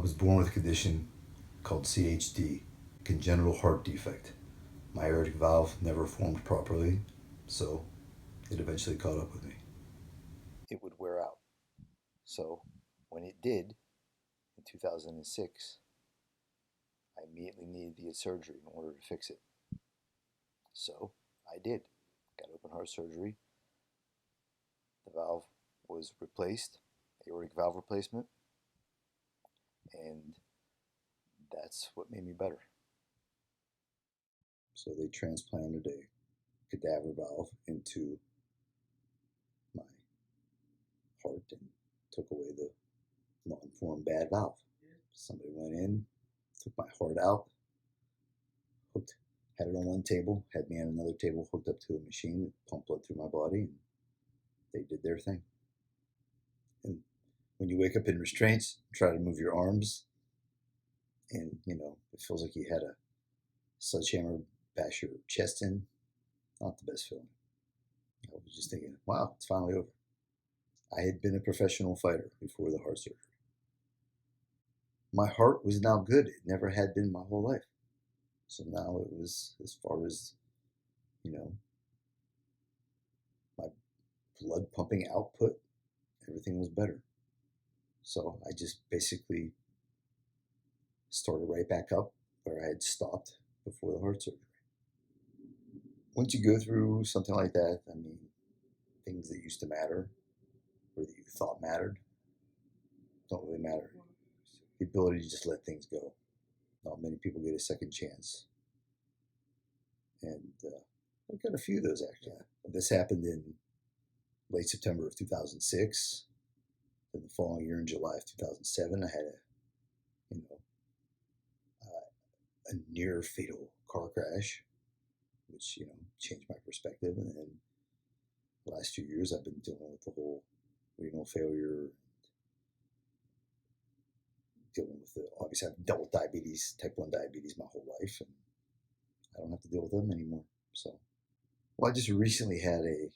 was born with a condition called CHD, congenital heart defect. My aortic valve never formed properly, so it eventually caught up with me. It would wear out. So when it did in 2006, I immediately needed to get surgery in order to fix it. So I did. Got open heart surgery. The valve was replaced, aortic valve replacement, and that's what made me better. So they transplanted a cadaver valve into my heart and took away the non-formed bad valve. Somebody went in, took my heart out, hooked, had it on one table, had me on another table hooked up to a machine that pumped blood through my body, and they did their thing. And when you wake up in restraints, try to move your arms, and it feels like you had a sledgehammer bash your chest in. Not the best feeling. I was just thinking, wow, it's finally over. I had been a professional fighter before the heart surgery. My heart was now good. It never had been my whole life. So now it was, as far as, my blood pumping output, everything was better. So I just basically started right back up where I had stopped before the heart surgery. Once you go through something like that, I mean, things that used to matter or that you thought mattered don't really matter. The ability to just let things go. Not many people get a second chance. And I've got a few of those actually. This happened in late September of 2006. Then the following year in July of 2007, I had a near fatal car crash, which changed my perspective. And then the last few years, I've been dealing with the whole renal failure, dealing with obviously I've dealt with diabetes, type 1 diabetes my whole life, and I don't have to deal with them anymore. So, well, I just recently had a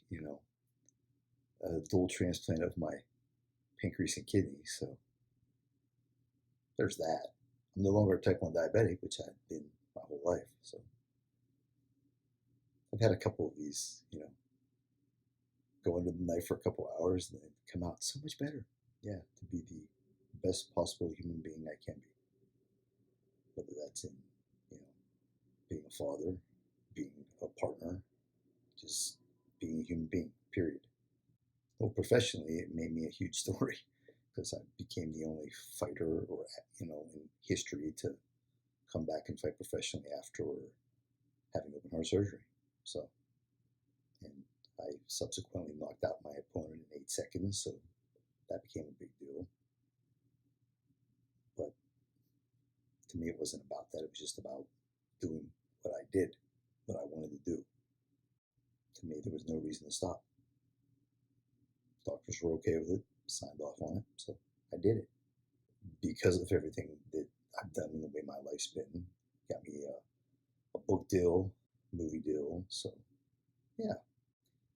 dual transplant of my pancreas and kidneys, so there's that. I'm no longer a type 1 diabetic, which I've been my whole life. So I've had a couple of these, go under the knife for a couple of hours and then come out so much better. Yeah, to be the best possible human being I can be. Whether that's in, being a father, being a partner, just being a human being, period. Well, professionally, it made me a huge story because I became the only fighter or, in history to come back and fight professionally after having open heart surgery. So, and I subsequently knocked out my opponent in 8 seconds, so that became a big deal. But to me, it wasn't about that. It was just about doing what I did, what I wanted to do. To me, there was no reason to stop. Doctors were okay with it, signed off on it, so I did it. Because of everything that I've done and the way my life's been, got me a book deal, movie deal. So, yeah,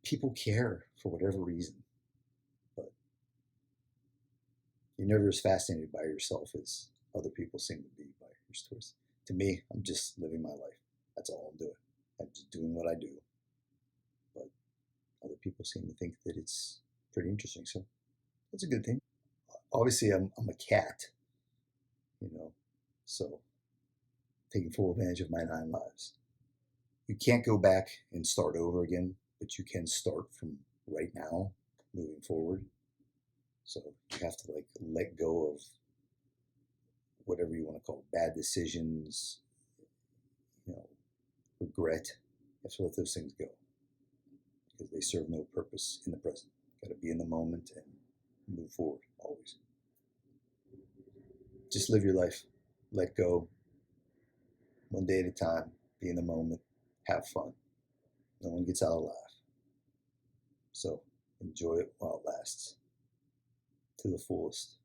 people care for whatever reason, but you're never as fascinated by yourself as other people seem to be by your stories. To me, I'm just living my life. That's all I'm doing. I'm just doing what I do. But other people seem to think that it's pretty interesting. So that's a good thing. Obviously, I'm a cat, so taking full advantage of my 9 lives. You can't go back and start over again, but you can start from right now, moving forward. So you have to let go of whatever you want to call it, bad decisions, regret. You have to let those things go because they serve no purpose in the present. Got to be in the moment and move forward always. Just live your life. Let go. One day at a time. Be in the moment. Have fun. No one gets out alive. So enjoy it while it lasts to the fullest.